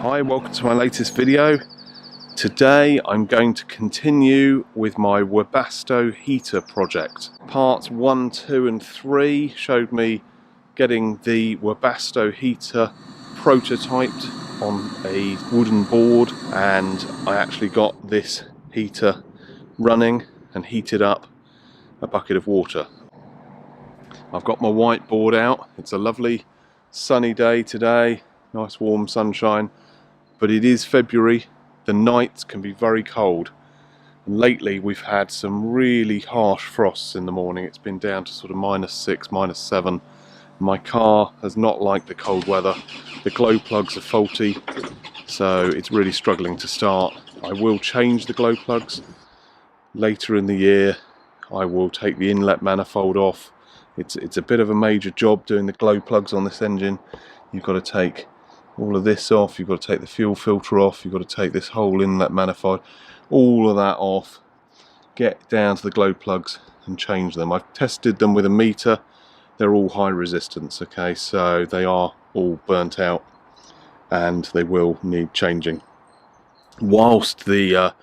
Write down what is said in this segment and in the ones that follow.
Hi, welcome to my latest video. Today I'm going to continue with my Webasto heater project. Parts 1, 2 and 3 showed me getting the Webasto heater prototyped on a wooden board, and I actually got this heater running and heated up a bucket of water. I've got my whiteboard out. It's a lovely sunny day today, nice warm sunshine. But it is February, the nights can be very cold, and lately we've had some really harsh frosts in the morning. It's been down to sort of -6, -7. My car has not liked the cold weather. The glow plugs are faulty, so it's really struggling to start. I will change the glow plugs later in the year. I will take the inlet manifold off. It's a bit of a major job doing the glow plugs on this engine. You've got to take all of this off, you've got to take the fuel filter off, you've got to take this whole inlet manifold, all of that off, get down to the glow plugs and change them. I've tested them with a meter. They're all high resistance, okay, so they are all burnt out and they will need changing. Whilst the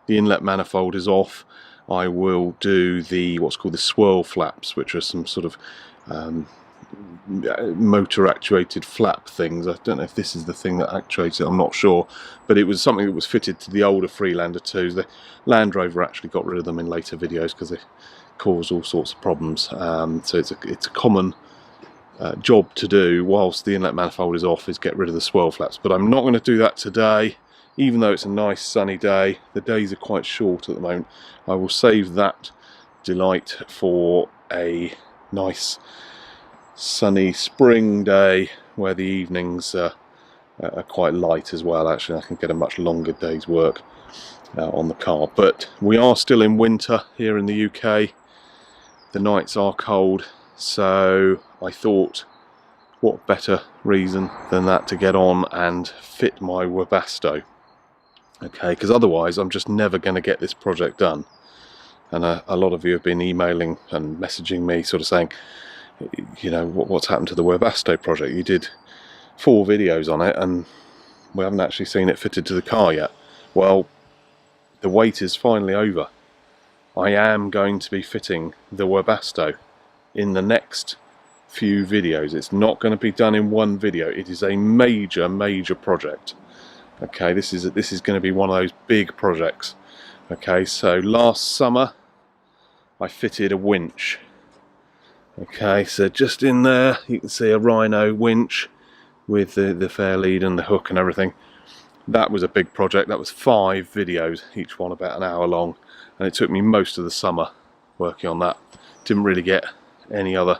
inlet manifold is off, I will do the what's called the swirl flaps, which are some sort of motor actuated flap things. I don't know if this is the thing that actuates it, I'm not sure, but it was something that was fitted to the older Freelander 2s. The Land Rover actually got rid of them in later videos because they cause all sorts of problems, so it's a common job to do whilst the inlet manifold is off, is get rid of the swirl flaps. But I'm not going to do that today, even though it's a nice sunny day. The days are quite short at the moment. I will save that delight for a nice sunny spring day where the evenings are quite light as well. Actually, I can get a much longer day's work on the car. But we are still in winter here in the UK. The nights are cold, so I thought, what better reason than that to get on and fit my Webasto. Okay, because otherwise I'm just never going to get this project done. And a lot of you have been emailing and messaging me sort of saying, you know, what's happened to the Webasto project? You did 4 videos on it and we haven't actually seen it fitted to the car yet. Well, the wait is finally over. I am going to be fitting the Webasto in the next few videos. It's not going to be done in one video. It is a major project. Okay, this is going to be one of those big projects. Okay, so last summer I fitted a winch. Okay, so just in there you can see a Rhino winch with the fair lead and the hook and everything. That was a big project. That was 5 videos, each one about an hour long, and it took me most of the summer working on that. Didn't really get any other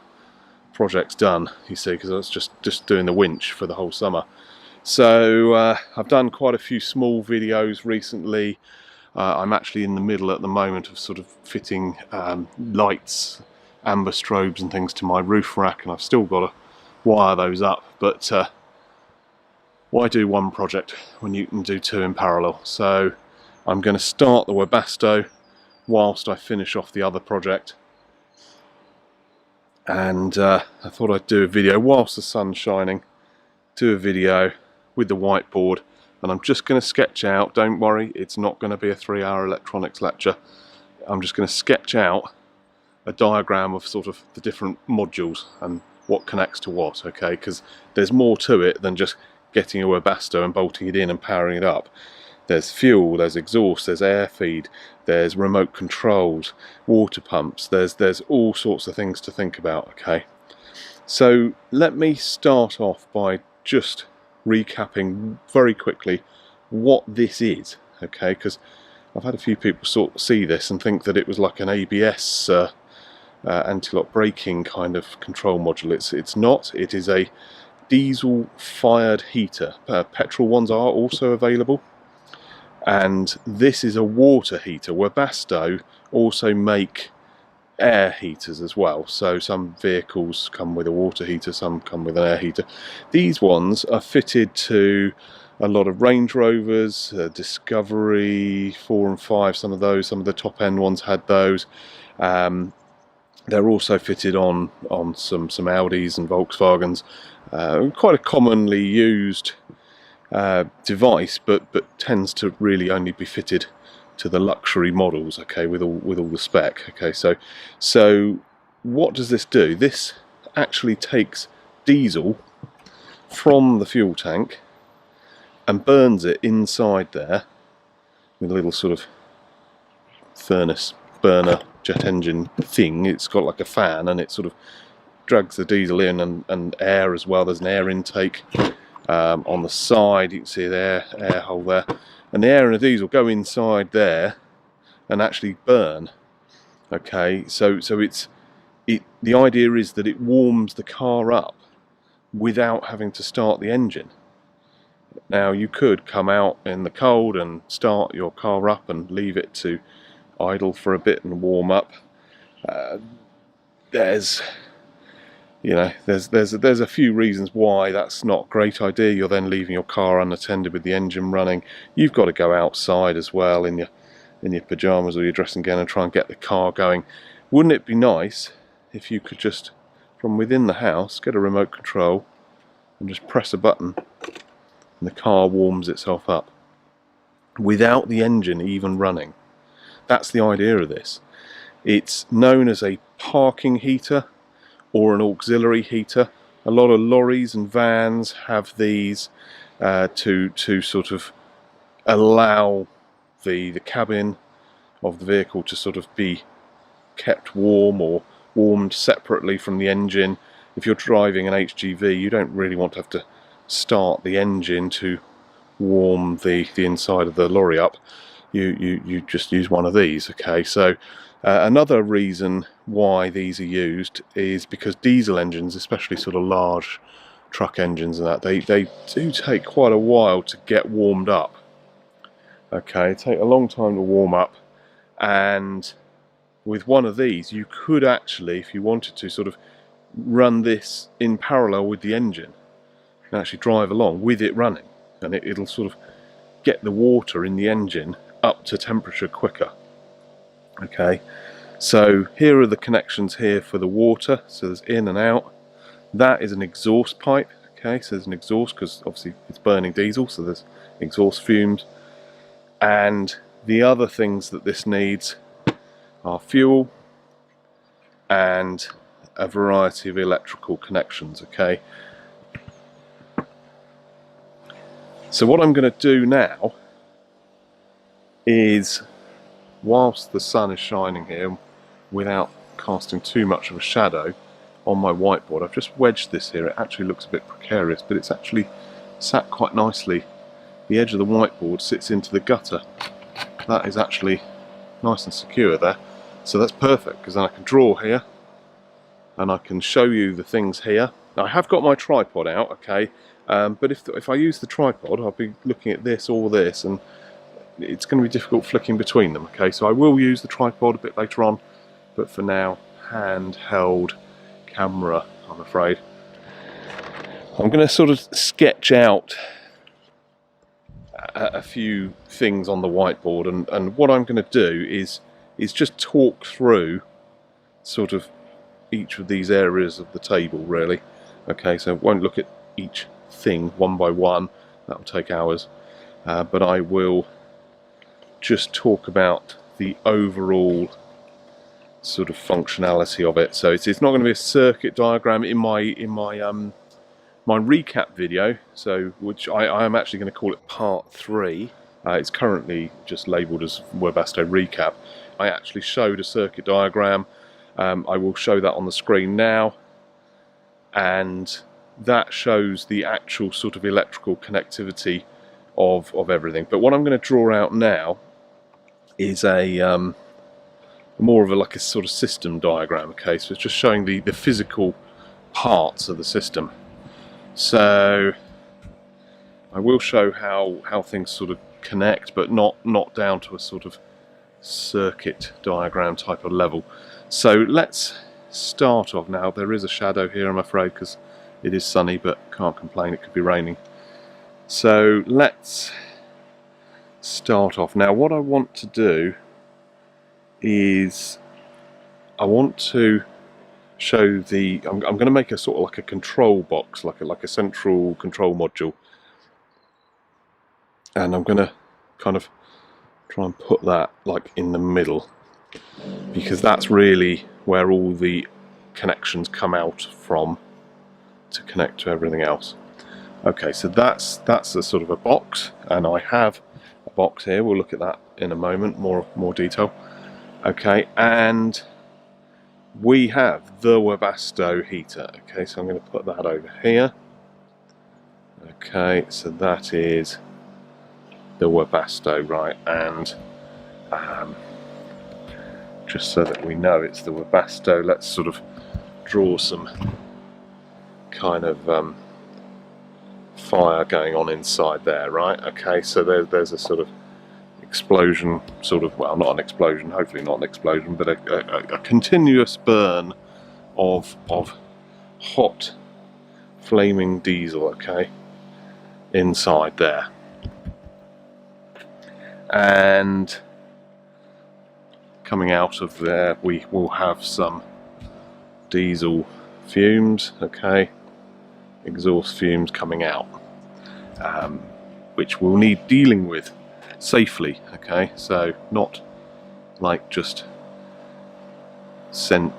projects done, you see, because I was just doing the winch for the whole summer. So I've done quite a few small videos recently. I'm actually in the middle at the moment of sort of fitting lights, amber strobes and things to my roof rack, and I've still got to wire those up. But why do one project when you can do 2 in parallel? So I'm going to start the Webasto whilst I finish off the other project. And I thought I'd do a video whilst the sun's shining, do a video with the whiteboard, and I'm just going to sketch out, don't worry, it's not going to be a 3-hour electronics lecture. I'm just going to sketch out a diagram of sort of the different modules and what connects to what, okay, because there's more to it than just getting a Webasto and bolting it in and powering it up. There's fuel, there's exhaust, there's air feed, there's remote controls, water pumps, there's all sorts of things to think about, okay. So let me start off by just recapping very quickly what this is, okay, because I've had a few people sort of see this and think that it was like an ABS anti-lock braking kind of control module. It's not. It is a diesel fired heater. Petrol ones are also available, and this is a water heater. Webasto also make air heaters as well, so some vehicles come with a water heater, some come with an air heater. These ones are fitted to a lot of Range Rovers, Discovery 4 and 5, some of the top end ones had those. They're also fitted on some Audis and Volkswagens. Quite a commonly used device, but tends to really only be fitted to the luxury models, okay, with all the spec. Okay, so what does this do? This actually takes diesel from the fuel tank and burns it inside there with a little sort of furnace burner jet engine thing. It's got like a fan, and it sort of drags the diesel in, and air as well. There's an air intake on the side. You can see the air hole there, and the air and the diesel go inside there and actually burn. Okay, so the idea is that it warms the car up without having to start the engine. Now, you could come out in the cold and start your car up and leave it to idle for a bit and warm up. There's a few reasons why that's not a great idea. You're then leaving your car unattended with the engine running. You've got to go outside as well in your pajamas or your dressing gown and try and get the car going. Wouldn't it be nice if you could just, from within the house, get a remote control and just press a button and the car warms itself up without the engine even running? That's the idea of this. It's known as a parking heater or an auxiliary heater. A lot of lorries and vans have these to sort of allow the cabin of the vehicle to sort of be kept warm or warmed separately from the engine. If you're driving an HGV, you don't really want to have to start the engine to warm the inside of the lorry up. You just use one of these. Okay, so another reason why these are used is because diesel engines, especially sort of large truck engines and that, they do take quite a while to get warmed up. Okay, they take a long time to warm up, and with one of these you could actually, if you wanted to, sort of run this in parallel with the engine and actually drive along with it running, and it'll sort of get the water in the engine up to temperature quicker. Okay, so here are the connections here for the water. So there's in and out. That is an exhaust pipe. Okay, so there's an exhaust because obviously it's burning diesel, so there's exhaust fumes. And the other things that this needs are fuel and a variety of electrical connections. Okay, so what I'm going to do now is, whilst the sun is shining here, without casting too much of a shadow on my whiteboard, I've just wedged this here. It actually looks a bit precarious, but it's actually sat quite nicely. The edge of the whiteboard sits into the gutter. That is actually nice and secure there, so that's perfect, because then I can draw here and I can show you the things here. Now, I have got my tripod out, okay, but if I use the tripod, I'll be looking at this or this, and it's going to be difficult flicking between them. Okay, so I will use the tripod a bit later on, but for now, handheld camera, I'm afraid. I'm going to sort of sketch out a few things on the whiteboard, and what I'm going to do is just talk through sort of each of these areas of the table, really. Okay, so I won't look at each thing one by one, that will take hours, but I will just talk about the overall sort of functionality of it. So it's not going to be a circuit diagram in my my recap video, so which I am actually going to call it part 3. It's currently just labelled as Webasto Recap. I actually showed a circuit diagram. I will show that on the screen now, and that shows the actual sort of electrical connectivity of everything. But what I'm going to draw out now is a more of like a sort of system diagram. Okay, so it's just showing the physical parts of the system. So I will show how things sort of connect, but not down to a sort of circuit diagram type of level. So let's start off now. There is a shadow here, I'm afraid, because it is sunny, but can't complain, it could be raining. So let's start off. Now, what I want to do is I want to show the, I'm going to make a sort of like a control box, like a central control module, and I'm going to kind of try and put that like in the middle, because that's really where all the connections come out from to connect to everything else. Okay, so that's a sort of a box, and I have a box here. We'll look at that in a moment, more detail. Okay, and we have the Webasto heater. Okay, so I'm going to put that over here. Okay, so that is the Webasto, right? And just so that we know it's the Webasto, let's sort of draw some kind of fire going on inside there, right? Okay, so there's a sort of explosion, sort of, well, not an explosion, hopefully not an explosion, but a continuous burn of hot flaming diesel, okay, inside there. And coming out of there we will have some diesel fumes, okay, exhaust fumes coming out, which we'll need dealing with safely, okay, so not like just sent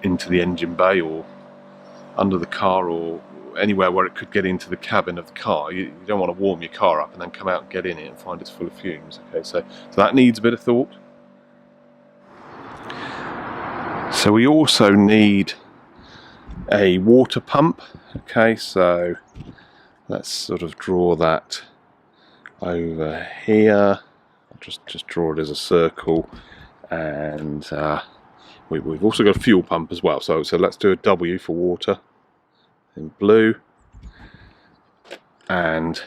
into the engine bay or under the car or anywhere where it could get into the cabin of the car. You don't want to warm your car up and then come out and get in it and find it's full of fumes, okay, so that needs a bit of thought. So we also need a water pump, okay, so let's sort of draw that over here. I'll just draw it as a circle, and we've also got a fuel pump as well, so let's do a W for water in blue, and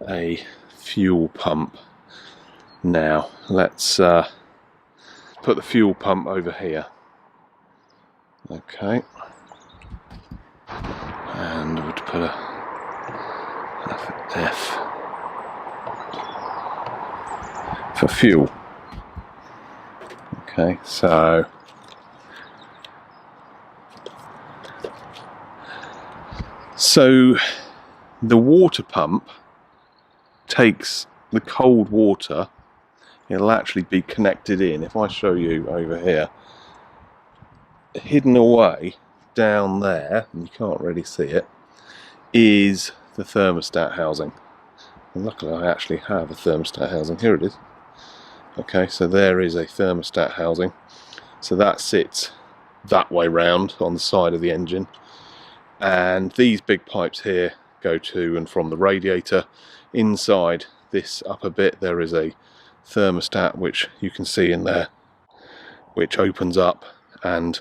a fuel pump. Now let's put the fuel pump over here, okay, and we'd put a F for fuel. Okay, so the water pump takes the cold water. It'll actually be connected in. If I show you over here, hidden away down there, and you can't really see it, is the thermostat housing. And luckily I actually have a thermostat housing. Here it is. Okay, so there is a thermostat housing. So that sits that way round on the side of the engine. And these big pipes here go to and from the radiator. Inside this upper bit there is a thermostat, which you can see in there, which opens up and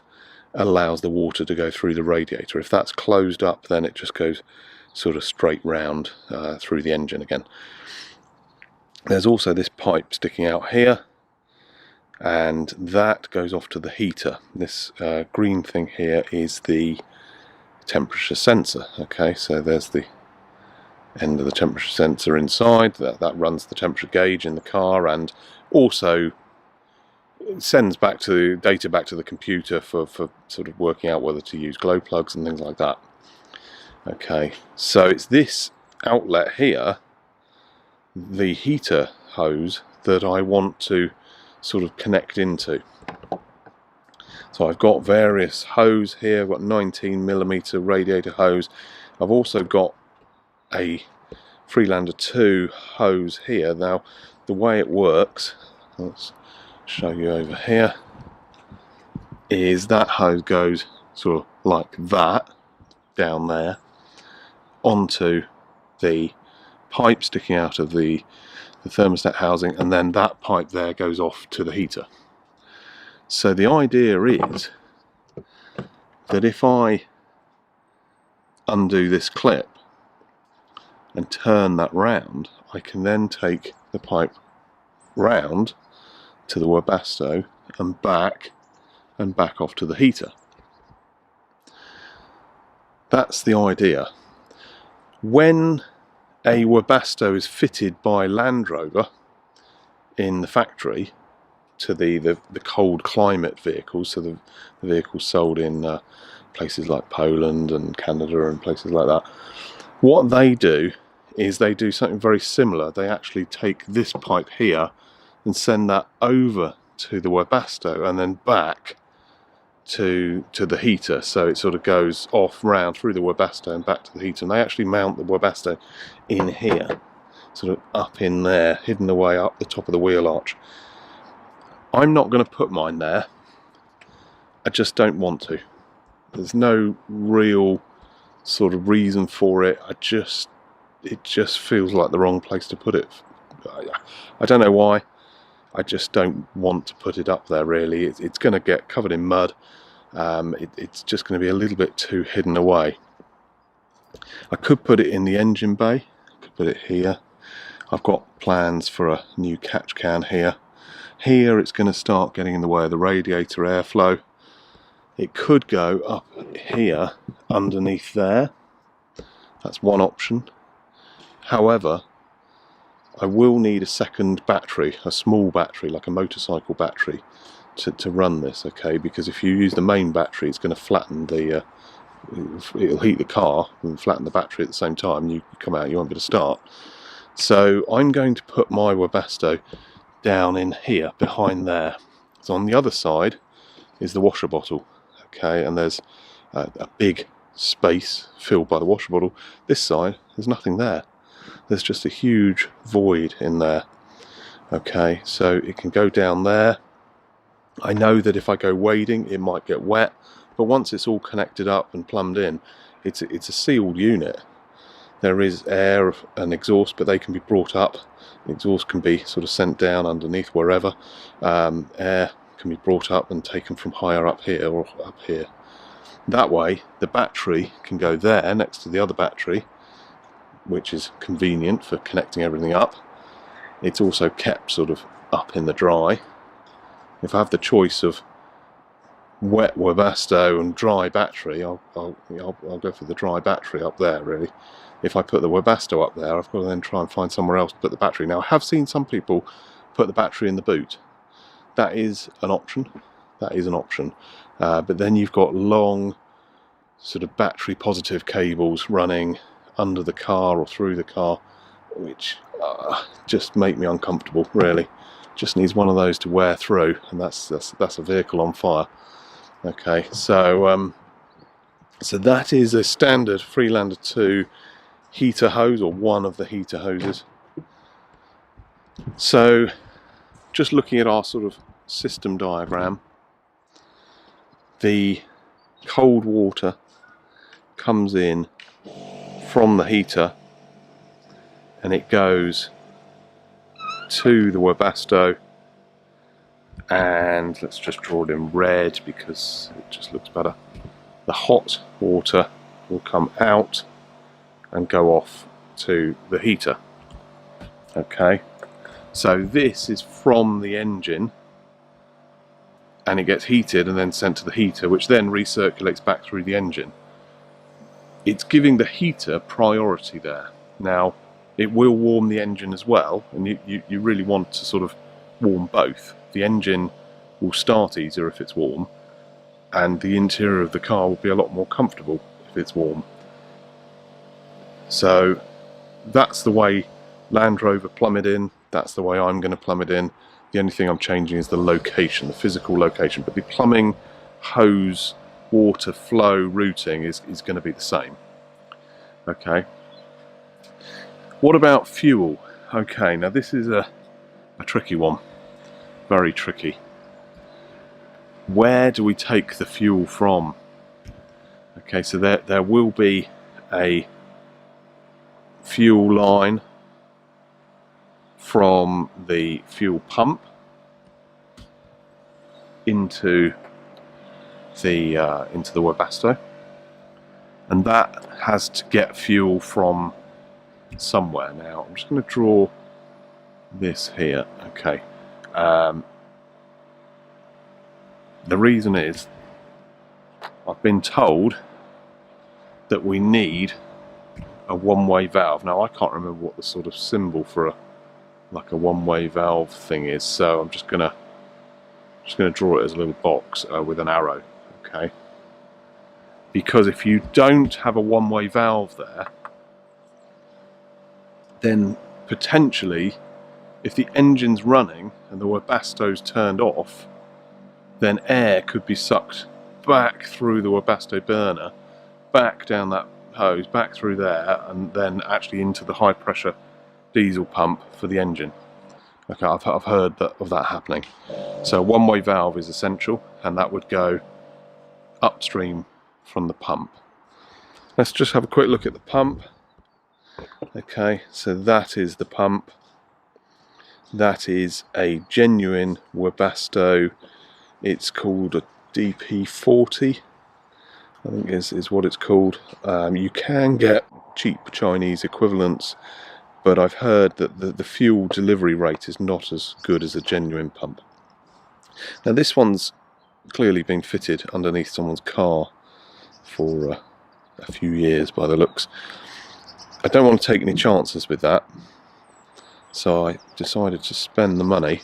allows the water to go through the radiator. If that's closed up, then it just goes sort of straight round through the engine again. There's also this pipe sticking out here, and that goes off to the heater. This green thing here is the temperature sensor. Okay, so there's the end of the temperature sensor inside. That runs the temperature gauge in the car, and also sends back to data back to the computer for sort of working out whether to use glow plugs and things like that. Okay, so it's this outlet here, the heater hose, that I want to sort of connect into. So I've got various hose here. I've got 19mm radiator hose. I've also got a Freelander 2 hose here. Now the way it works, let's show you over here, is that hose goes sort of like that down there onto the pipe sticking out of the thermostat housing, and then that pipe there goes off to the heater. So the idea is that if I undo this clip and turn that round, I can then take the pipe round to the Webasto and back off to the heater. That's the idea. When a Webasto is fitted by Land Rover in the factory to the cold climate vehicles, so the vehicles sold in places like Poland and Canada and places like that, what they do is they do something very similar. They actually take this pipe here and send that over to the Webasto and then back to the heater, so it sort of goes off round through the Webasto and back to the heater. And they actually mount the Webasto in here, sort of up in there, hidden away up the top of the wheel arch. I'm not going to put mine there. I just don't want to. There's no real sort of reason for it. It just feels like the wrong place to put it. I don't know why. I just don't want to put it up there, really. It's going to get covered in mud. It's just going to be a little bit too hidden away. I could put it in the engine bay. I could put it here. I've got plans for a new catch can here. Here it's going to start getting in the way of the radiator airflow. It could go up here underneath there. That's one option. However, I will need a second battery, a small battery, like a motorcycle battery, to run this, okay? Because if you use the main battery, it's going to flatten the, it'll heat the car and flatten the battery at the same time. You come out, you won't be able to start. So I'm going to put my Webasto down in here, behind there. So on the other side is the washer bottle, okay? And there's a big space filled by the washer bottle. This side, there's nothing there. There's just a huge void in there. Okay, so it can go down there. I know that if I go wading, it might get wet, but once it's all connected up and plumbed in, it's a sealed unit. There is air and exhaust, but they can be brought up. The exhaust can be sort of sent down underneath wherever. Air can be brought up and taken from higher up here or up here. That way, the battery can go there next to the other battery, which is convenient for connecting everything up. It's also kept sort of up in the dry. If I have the choice of wet Webasto and dry battery, I'll go for the dry battery up there, really. If I put the Webasto up there, I've got to then try and find somewhere else to put the battery. Now, I have seen some people put the battery in the boot. That is an option. That is an option. But then you've got long sort of battery positive cables running under the car or through the car, which just make me uncomfortable, really. Just needs one of those to wear through, and that's a vehicle on fire. Okay, so so that is a standard Freelander 2 heater hose, or one of the heater hoses. So just looking at our sort of system diagram, the cold water comes in from the heater and it goes to the Webasto, and let's just draw it in red because it just looks better. The hot water will come out and go off to the heater. Okay, so this is from the engine and it gets heated and then sent to the heater, which then recirculates back through the engine. It's giving the heater priority there. Now, it will warm the engine as well, and you really want to sort of warm both. The engine will start easier if it's warm, and the interior of the car will be a lot more comfortable if it's warm. So that's the way Land Rover plumb it in, that's the way I'm going to plumb it in. The only thing I'm changing is the location, the physical location, but the plumbing, hose, water flow routing is going to be the same. Okay. What about fuel? Okay, now this is a tricky one. Very tricky. Where do we take the fuel from? Okay, so there will be a fuel line from the fuel pump into the Webasto, and that has to get fuel from somewhere. Now I'm just going to draw this here. Okay, the reason is I've been told that we need a one-way valve. Now I can't remember what the sort of symbol for a one-way valve thing is, so I'm just gonna draw it as a little box with an arrow. Okay, because if you don't have a one-way valve there, then potentially, if the engine's running and the Webasto's turned off, then air could be sucked back through the Webasto burner, back down that hose, back through there, and then actually into the high pressure diesel pump for the engine. Okay, I've heard of that happening. So a one-way valve is essential, and that would go upstream from the pump. Let's just have a quick look at the pump. Okay, so that is the pump. That is a genuine Webasto. It's called a DP40, I think is what it's called. You can get cheap Chinese equivalents, but I've heard that the fuel delivery rate is not as good as a genuine pump. Now this one's clearly been fitted underneath someone's car for a few years by the looks. I don't want to take any chances with that, so I decided to spend the money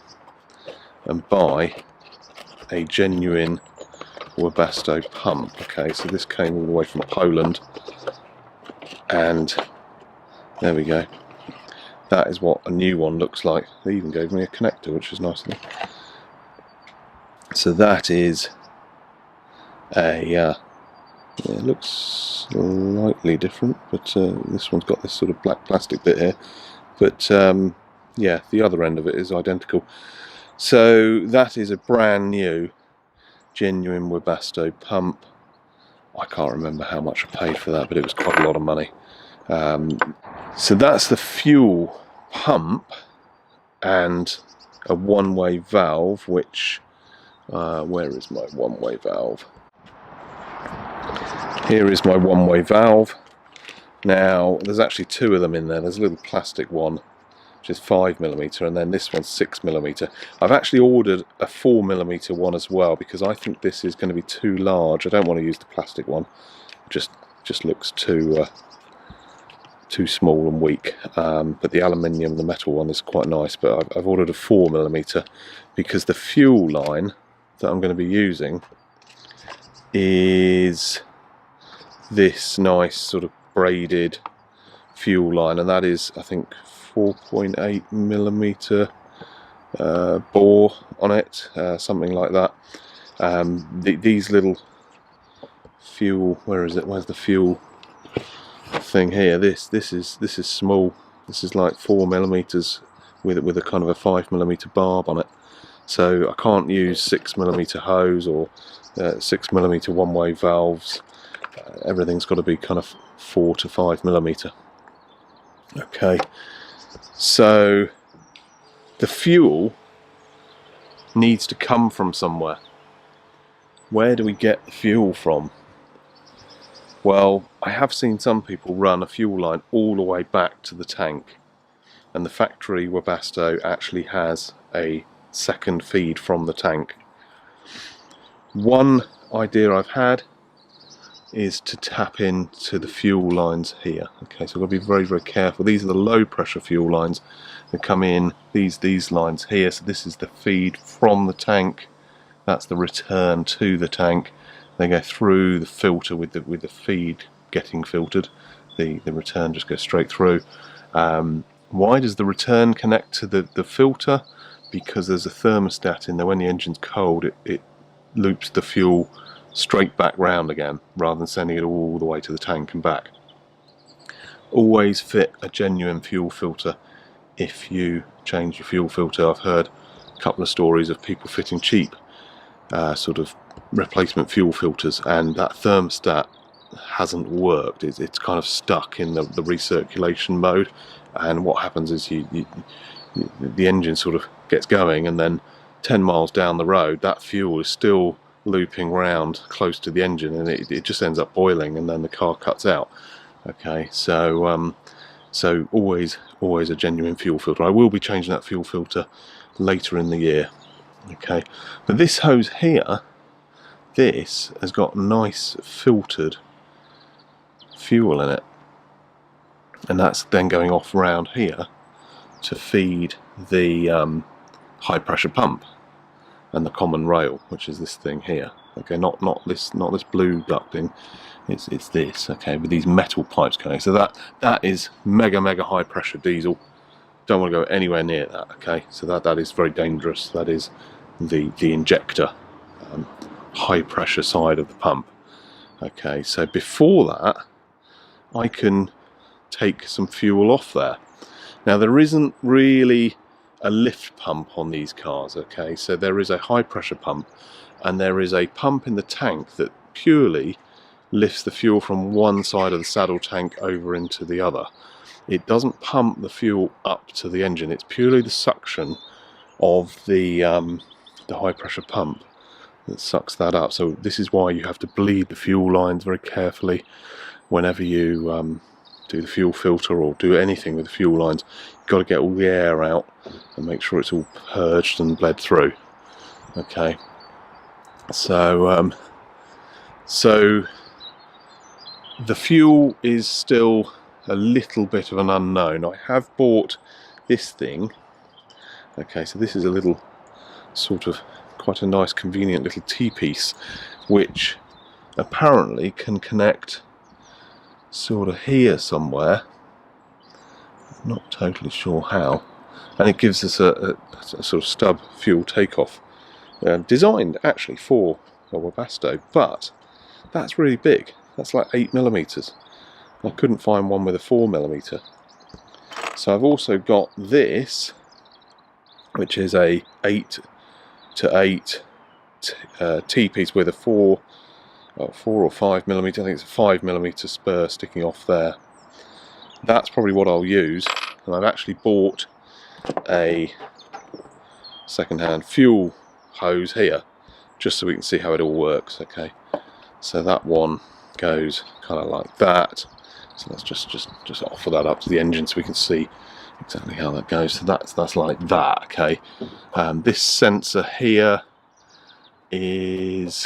and buy a genuine Webasto pump. Okay, so this came all the way from Poland, and there we go. That is what a new one looks like. They even gave me a connector, which is nice. So that is a it looks slightly different, but this one's got this sort of black plastic bit here, but yeah, the other end of it is identical. So that is a brand new genuine Webasto pump. I can't remember how much I paid for that, but it was quite a lot of money. So that's the fuel pump and a one-way valve, which where is my one-way valve? Here is my one-way valve. Now there's actually two of them in there. There's a little plastic one which is 5mm, and then this one's 6mm. I've actually ordered a 4mm one as well, because I think this is going to be too large. I don't want to use the plastic one. Just looks too small and weak. But the aluminium, the metal one, is quite nice. But I've ordered a 4mm because the fuel line that I'm going to be using is this nice sort of braided fuel line, and that is, I think, 4.8mm bore on it, something like that. These little fuel, where is it? Where's the fuel thing here? This is small. This is like 4mm with a kind of a 5mm barb on it. So I can't use 6mm hose or 6mm one-way valves. Everything's got to be kind of 4 to 5mm. Okay, so the fuel needs to come from somewhere. Where do we get the fuel from? Well, I have seen some people run a fuel line all the way back to the tank, and the factory Webasto actually has a second feed from the tank. One idea I've had is to tap into the fuel lines here. Okay, so we've got to be very, very careful. These are the low pressure fuel lines that come in, these lines here. So this is the feed from the tank, that's the return to the tank. They go through the filter with the feed getting filtered. The return just goes straight through. Why does the return connect to the filter? Because there's a thermostat in there. When the engine's cold, it loops the fuel straight back round again, rather than sending it all the way to the tank and back. Always fit a genuine fuel filter if you change your fuel filter. I've heard a couple of stories of people fitting cheap sort of replacement fuel filters, and that thermostat hasn't worked. It's kind of stuck in the recirculation mode, and what happens is the engine sort of gets going, and then 10 miles down the road that fuel is still looping round close to the engine, and it just ends up boiling, and then the car cuts out. Okay, so so always a genuine fuel filter. I will be changing that fuel filter later in the year. Okay, but this hose here, this has got nice filtered fuel in it, and that's then going off round here to feed the high pressure pump and the common rail, which is this thing here. Okay, not this blue ducting. It's this, okay, with these metal pipes going. So that is mega high pressure diesel. Don't want to go anywhere near that, okay. So that is very dangerous. That is the injector, high pressure side of the pump. Okay, so before that, I can take some fuel off there. Now there isn't really a lift pump on these cars, okay, so there is a high pressure pump and there is a pump in the tank that purely lifts the fuel from one side of the saddle tank over into the other. It doesn't pump the fuel up to the engine, it's purely the suction of the high pressure pump that sucks that up. So this is why you have to bleed the fuel lines very carefully whenever you do the fuel filter or do anything with the fuel lines. You've got to get all the air out and make sure it's all purged and bled through. Okay, so so the fuel is still a little bit of an unknown. I have bought this thing. Okay, so this is a little sort of quite a nice convenient little T-piece which apparently can connect sort of here somewhere. I'm not totally sure how, and it gives us a sort of stub fuel takeoff, designed actually for a Webasto, but that's really big. That's like 8mm. I couldn't find one with a 4mm. So I've also got this, which is a 8 to 8 T-piece with a 4 or 5mm. I think it's a 5mm spur sticking off there. That's probably what I'll use, and I've actually bought a second-hand fuel hose here just so we can see how it all works. Okay, so that one goes kind of like that. So let's just offer that up to the engine so we can see exactly how that goes. So that's like that. Okay, this sensor here is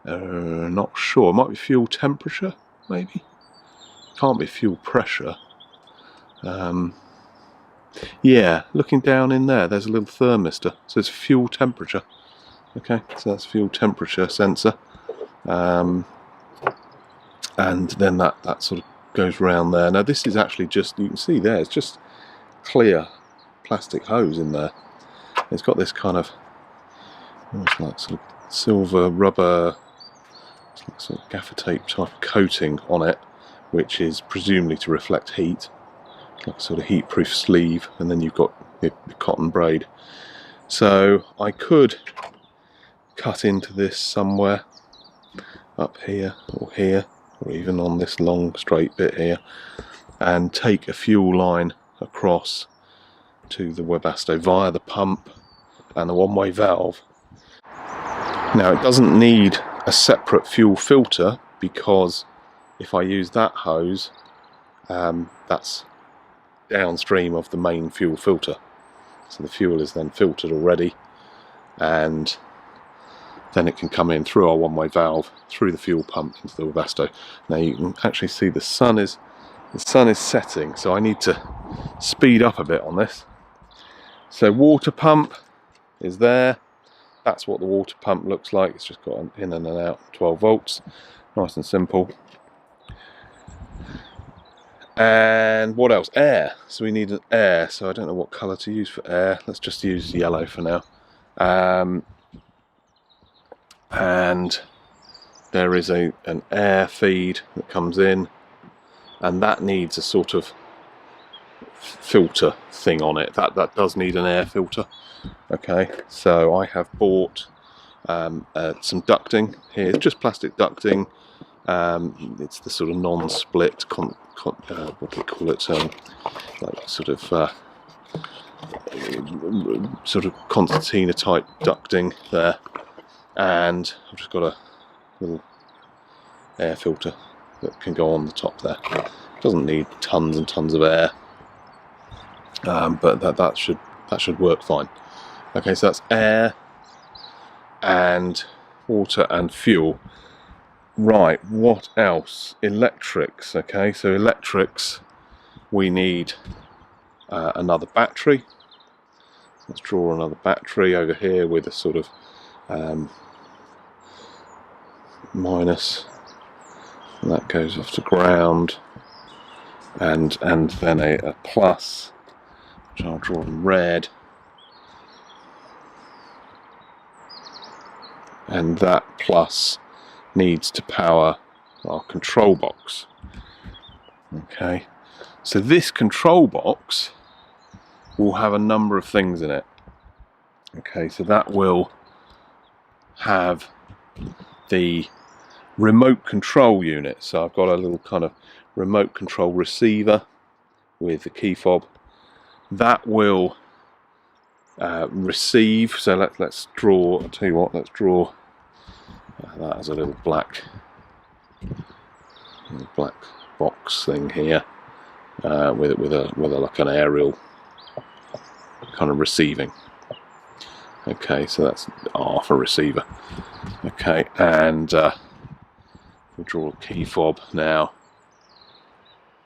not sure. It might be fuel temperature, maybe. Can't be fuel pressure. Yeah, looking down in there, there's a little thermistor. So it's fuel temperature. Okay, so that's fuel temperature sensor. And then that sort of goes round there. Now this is actually just, you can see there, it's just clear plastic hose in there. It's got this kind of almost like sort of silver rubber, like sort of gaffer tape type coating on it, which is presumably to reflect heat, like a sort of heat proof sleeve, and then you've got your cotton braid. So I could cut into this somewhere up here or here, or even on this long straight bit here, and take a fuel line across to the Webasto via the pump and the one-way valve. Now it doesn't need a separate fuel filter, because if I use that hose, that's downstream of the main fuel filter, so the fuel is then filtered already, and then it can come in through our one-way valve, through the fuel pump into the Webasto. Now you can actually see the sun is setting, so I need to speed up a bit on this. So water pump is there. That's what the water pump looks like. It's just got an in and an out 12 volts, nice and simple. And what else? Air. So we need an air. So I don't know what colour to use for air. Let's just use yellow for now. And there is an air feed that comes in, and that needs a sort of filter thing on it. That does need an air filter. Okay, so I have bought some ducting here. It's just plastic ducting. It's the sort of non-split what do we call it? Like sort of concertina type ducting there. And I've just got a little air filter that can go on the top there. Doesn't need tons and tons of air, but that should work fine. Okay, so that's air and water and fuel. Right, what else? Electrics. Okay, so electrics, we need another battery. Let's draw another battery over here with a sort of minus and that goes off to ground, and then a plus, which I'll draw in red, and that plus needs to power our control box. Okay, so this control box will have a number of things in it. Okay, so that will have the remote control unit. So I've got a little kind of remote control receiver with the key fob that will receive. So let's draw. I'll tell you what. Let's draw that as a little black box thing here with a like an aerial kind of receiving. Okay, so that's R for receiver. Okay, and we'll draw a key fob now.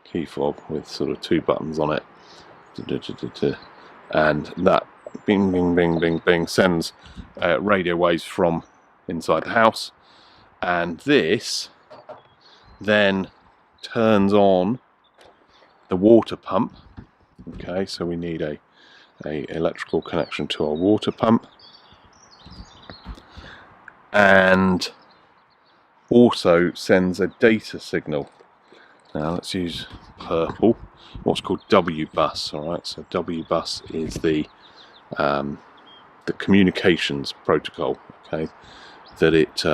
Key fob with sort of 2 buttons on it, and that bing bing bing bing bing sends radio waves from inside the house, and this then turns on the water pump. Okay, so we need a electrical connection to our water pump, and also sends a data signal. Now let's use purple, what's called W bus. All right, so W bus is the communications protocol. Okay, that it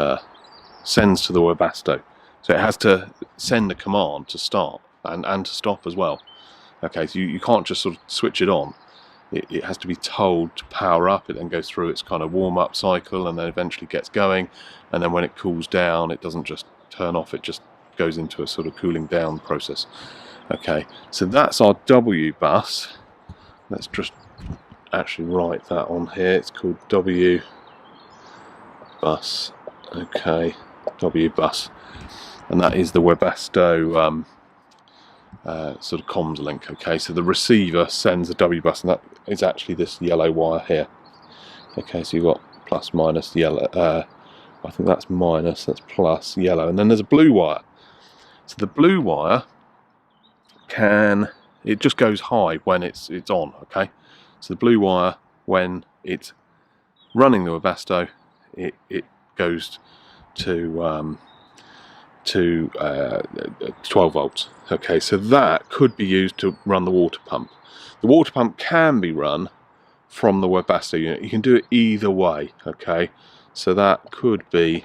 sends to the Webasto. So it has to send a command to start and to stop as well. Okay, so you can't just sort of switch it on. It has to be told to power up. It then goes through its kind of warm-up cycle, and then eventually gets going, and then when it cools down, it doesn't just turn off, it just goes into a sort of cooling down process. Okay, so that's our W bus. Let's just actually write that on here. It's called W bus. Okay, W bus, and that is the Webasto sort of comms link. Okay, so the receiver sends a W bus, and that is actually this yellow wire here. Okay, so you've got plus, minus, yellow. I think that's minus, that's plus, yellow, and then there's a blue wire. So the blue wire it just goes high when it's on. Okay, so the blue wire, when it's running the Webasto, it goes to 12 volts. Okay, so that could be used to run the water pump. The water pump can be run from the Webasto unit. You can do it either way. Okay, so that could be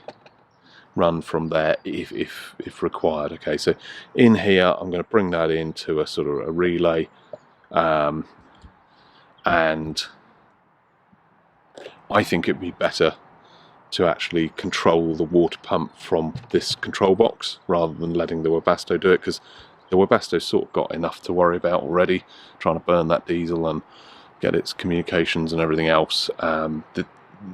run from there if required. Okay, so in here I'm going to bring that into a sort of a relay, and I think it'd be better to actually control the water pump from this control box rather than letting the Webasto do it, because the Webasto's sort of got enough to worry about already, trying to burn that diesel and get its communications and everything else.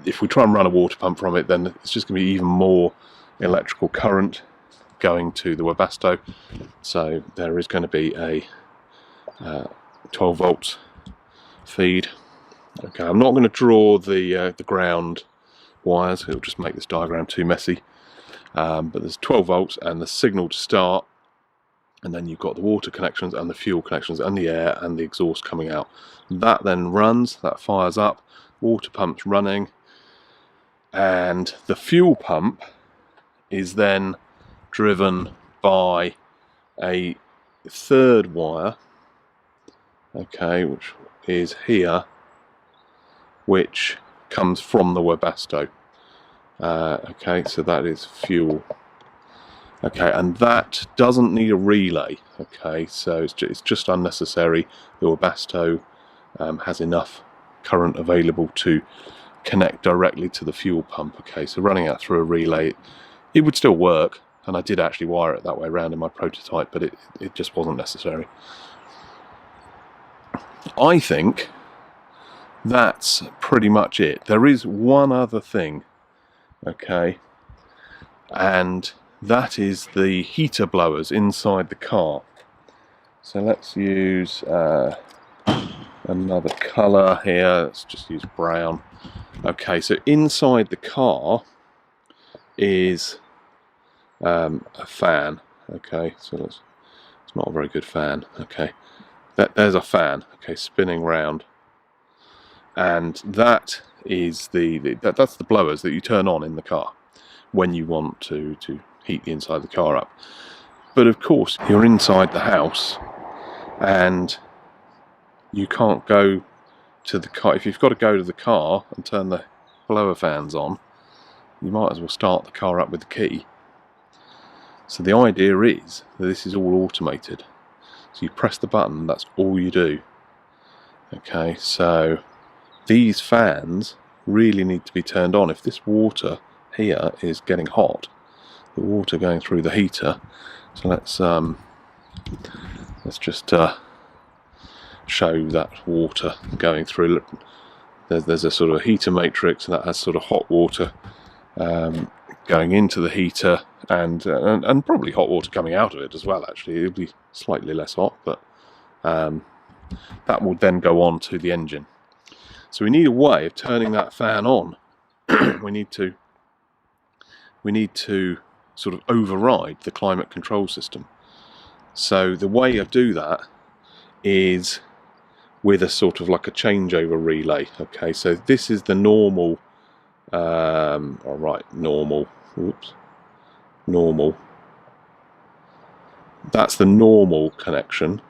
If we try and run a water pump from it, then it's just going to be even more electrical current going to the Webasto. So there is going to be a 12 volts feed. Okay, I'm not going to draw the ground wires, it'll just make this diagram too messy, but there's 12 volts and the signal to start, and then you've got the water connections and the fuel connections and the air and the exhaust coming out. That then runs, that fires up, water pump's running, and the fuel pump is then driven by a third wire, okay, which is here, which comes from the Webasto. Okay, so that is fuel. Okay, and that doesn't need a relay. Okay, so it's just unnecessary. The Webasto has enough current available to connect directly to the fuel pump. Okay, so running out through a relay, it would still work, and I did actually wire it that way around in my prototype, but it just wasn't necessary. I think that's pretty much it. There is one other thing, okay, and that is the heater blowers inside the car. So let's use another colour here. Let's just use brown. Okay, so inside the car is a fan. Okay, so it's not a very good fan. Okay, there's a fan. Okay, spinning round, and that is that's the blowers that you turn on in the car when you want to heat the inside of the car up. But of course, you're inside the house, and you can't go to the car. If you've got to go to the car and turn the blower fans on, you might as well start the car up with the key. So the idea is that this is all automated. So you press the button, that's all you do. Okay, so these fans really need to be turned on. If this water here is getting hot, the water going through the heater, so let's just show that water going through. There's a sort of heater matrix, and that has sort of hot water going into the heater, and probably hot water coming out of it as well. Actually, it'll be slightly less hot, but that will then go on to the engine. So we need a way of turning that fan on. we need to sort of override the climate control system. So the way I do that is with a sort of like a changeover relay. Okay, so this is the normal, normal. That's the normal connection.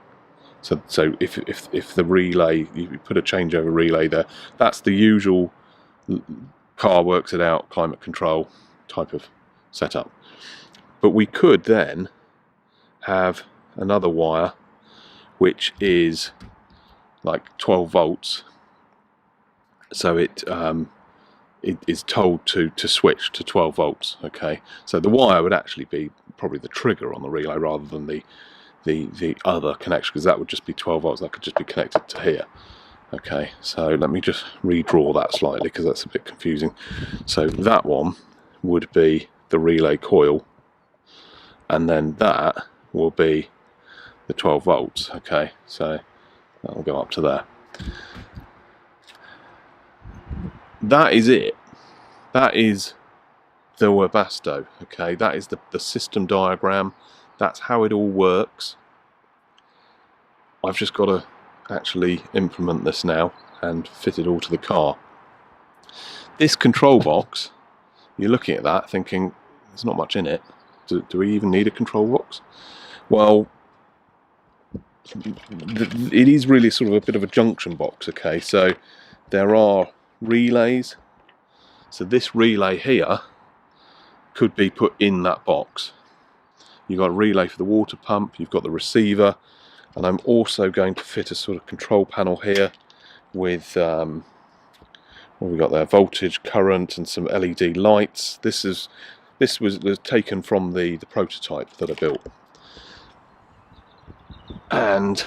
So if the relay, you put a changeover relay there, that's the usual car works it out climate control type of setup. But we could then have another wire which is like 12 volts, so it is told to switch to 12 volts. Okay, so the wire would actually be probably the trigger on the relay rather than the other connection, because that would just be 12 volts. That could just be connected to here. Okay, so let me just redraw that slightly because that's a bit confusing. So that one would be the relay coil, and then that will be the 12 volts. Okay, so that'll go up to there. That is it. That is the Webasto. Okay, that is the system diagram. That's how it all works. I've just got to actually implement this now and fit it all to the car. This control box, you're looking at that thinking there's not much in it. Do we even need a control box? Well, it is really sort of a bit of a junction box. Okay, so there are relays. So this relay here could be put in that box. You've got a relay for the water pump, you've got the receiver, and I'm also going to fit a sort of control panel here with what have we got there? Voltage, current, and some LED lights. This was taken from the prototype that I built. And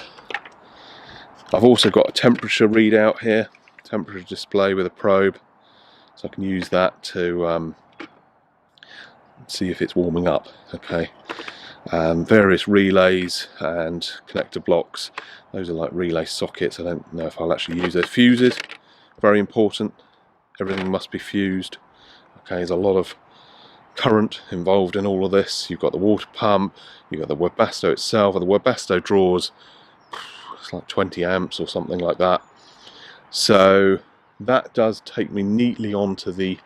I've also got a temperature readout here, temperature display with a probe, so I can use that to see if it's warming up. Okay, various relays and connector blocks. Those are like relay sockets. I don't know if I'll actually use those. Fuses, very important. Everything must be fused. Okay, there's a lot of current involved in all of this. You've got the water pump, you've got the Webasto itself, and the Webasto draws, it's like 20 amps or something like that. So that does take me neatly onto the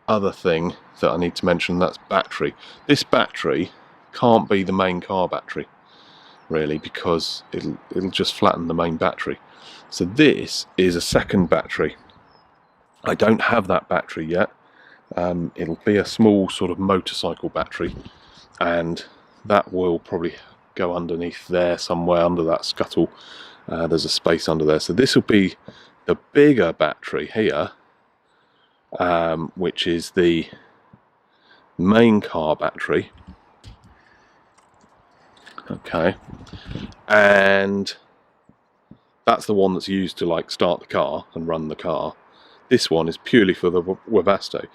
other thing that I need to mention, that's battery. This battery can't be the main car battery, really, because it'll just flatten the main battery. So this is a second battery. I don't have that battery yet. It'll be a small sort of motorcycle battery, and that will probably go underneath there somewhere under that scuttle. There's a space under there. So this will be the bigger battery here, which is the main car battery. Okay, and that's the one that's used to like start the car and run the car. This one is purely for the Webasto.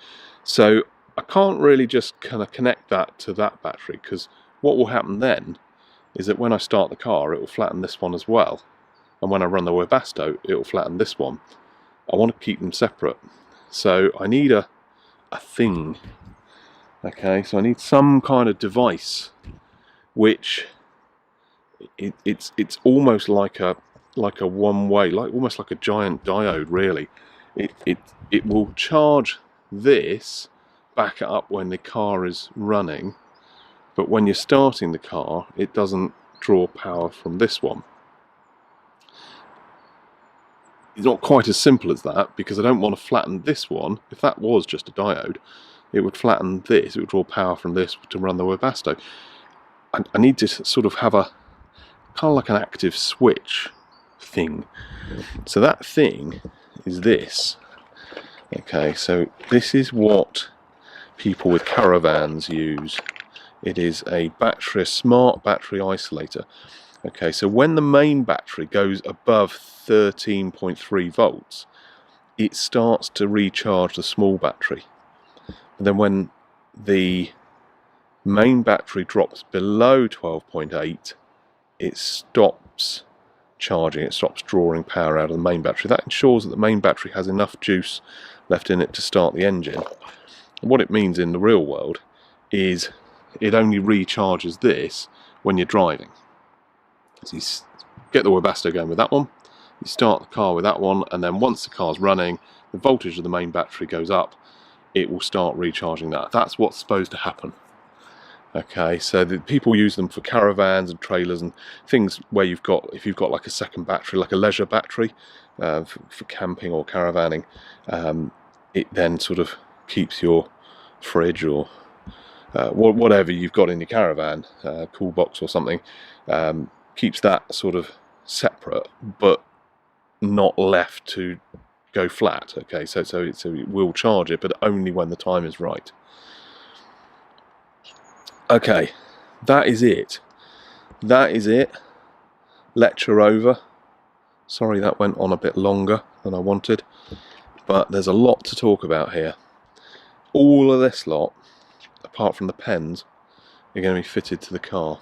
So I can't really just kind of connect that to that battery, because what will happen then is that when I start the car, it will flatten this one as well, and when I run the Webasto, it will flatten this one. I want to keep them separate, so I need a thing Okay, so I need some kind of device which it's almost like a one-way, almost like a giant diode really. It will charge this, back it up when the car is running, but when you're starting the car it doesn't draw power from this one. It's not quite as simple as that, because I don't want to flatten this one. If that was just a diode, it would flatten this, it would draw power from this to run the Webasto. I need to sort of have a kind of like an active switch thing. So that thing is this. Okay, so this is what people with caravans use. It is a smart battery isolator. Okay, so when the main battery goes above 13.3 volts, it starts to recharge the small battery. And then when the main battery drops below 12.8, it stops charging, it stops drawing power out of the main battery. That ensures that the main battery has enough juice left in it to start the engine. And what it means in the real world is it only recharges this when you're driving. So you get the Webasto going with that one, you start the car with that one, and then once the car's running, the voltage of the main battery goes up, it will start recharging that. That's what's supposed to happen. Okay, so people use them for caravans and trailers and things where if you've got like a second battery, like a leisure battery, for camping or caravanning, it then sort of keeps your fridge or whatever you've got in your caravan, cool box or something, keeps that sort of separate, but not left to go flat. Okay, so it will charge it, but only when the time is right. Okay, that is it. That is it. Lecture over. Sorry that went on a bit longer than I wanted, but there's a lot to talk about here. All of this lot, apart from the pens, are going to be fitted to the car.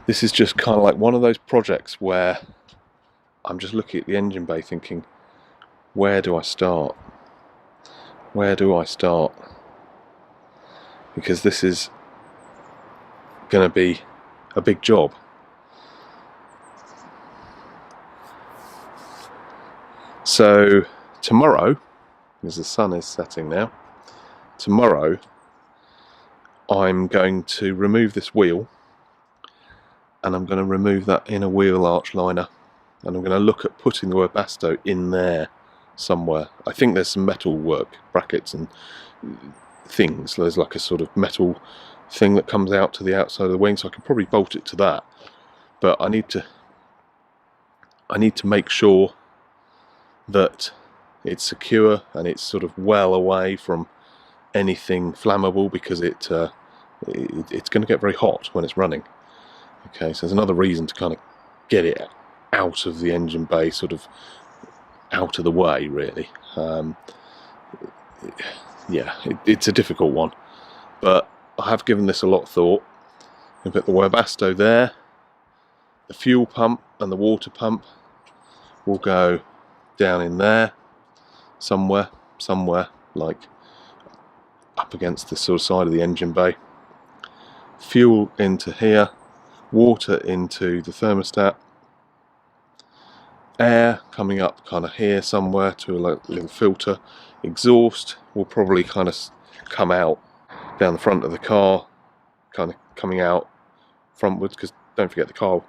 This is just kind of like one of those projects where I'm just looking at the engine bay thinking, where do I start? Where do I start? Because this is going to be a big job. So tomorrow, because the sun is setting now, tomorrow I'm going to remove this wheel, and I'm going to remove that inner wheel arch liner, and I'm going to look at putting the Webasto in there somewhere. I think there's some metal work, brackets and things. There's like a sort of metal thing that comes out to the outside of the wing, so I can probably bolt it to that. But I need to make sure that it's secure and it's sort of well away from anything flammable, because it's going to get very hot when it's running. Okay, so there's another reason to kind of get it out of the engine bay, sort of out of the way, really. Yeah, it's a difficult one, but I have given this a lot of thought. I've got the Webasto there, the fuel pump and the water pump will go down in there somewhere like up against the sort of side of the engine bay. Fuel into here, water into the thermostat, air coming up kind of here somewhere to a little filter. Exhaust will probably kind of come out down the front of the car, kind of coming out frontwards, because don't forget the car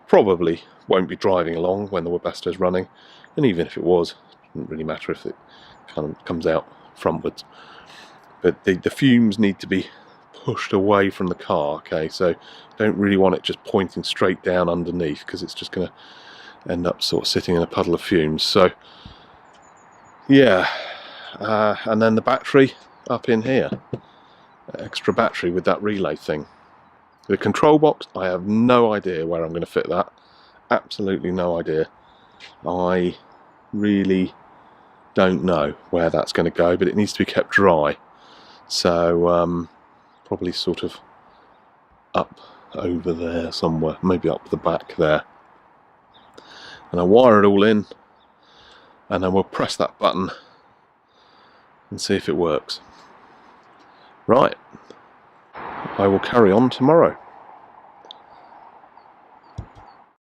probably won't be driving along when the Webasto is running, and even if it was, it doesn't really matter if it kind of comes out frontwards. But the fumes need to be pushed away from the car. Okay, so don't really want it just pointing straight down underneath, because it's just going to end up sort of sitting in a puddle of fumes. So yeah, and then the battery up in here, extra battery with that relay thing. The control box, I have no idea where I'm going to fit that. Absolutely no idea. I really don't know where that's going to go, but it needs to be kept dry. So probably sort of up over there somewhere, maybe up the back there. And I wire it all in, and then we'll press that button and see if it works. Right, I will carry on tomorrow.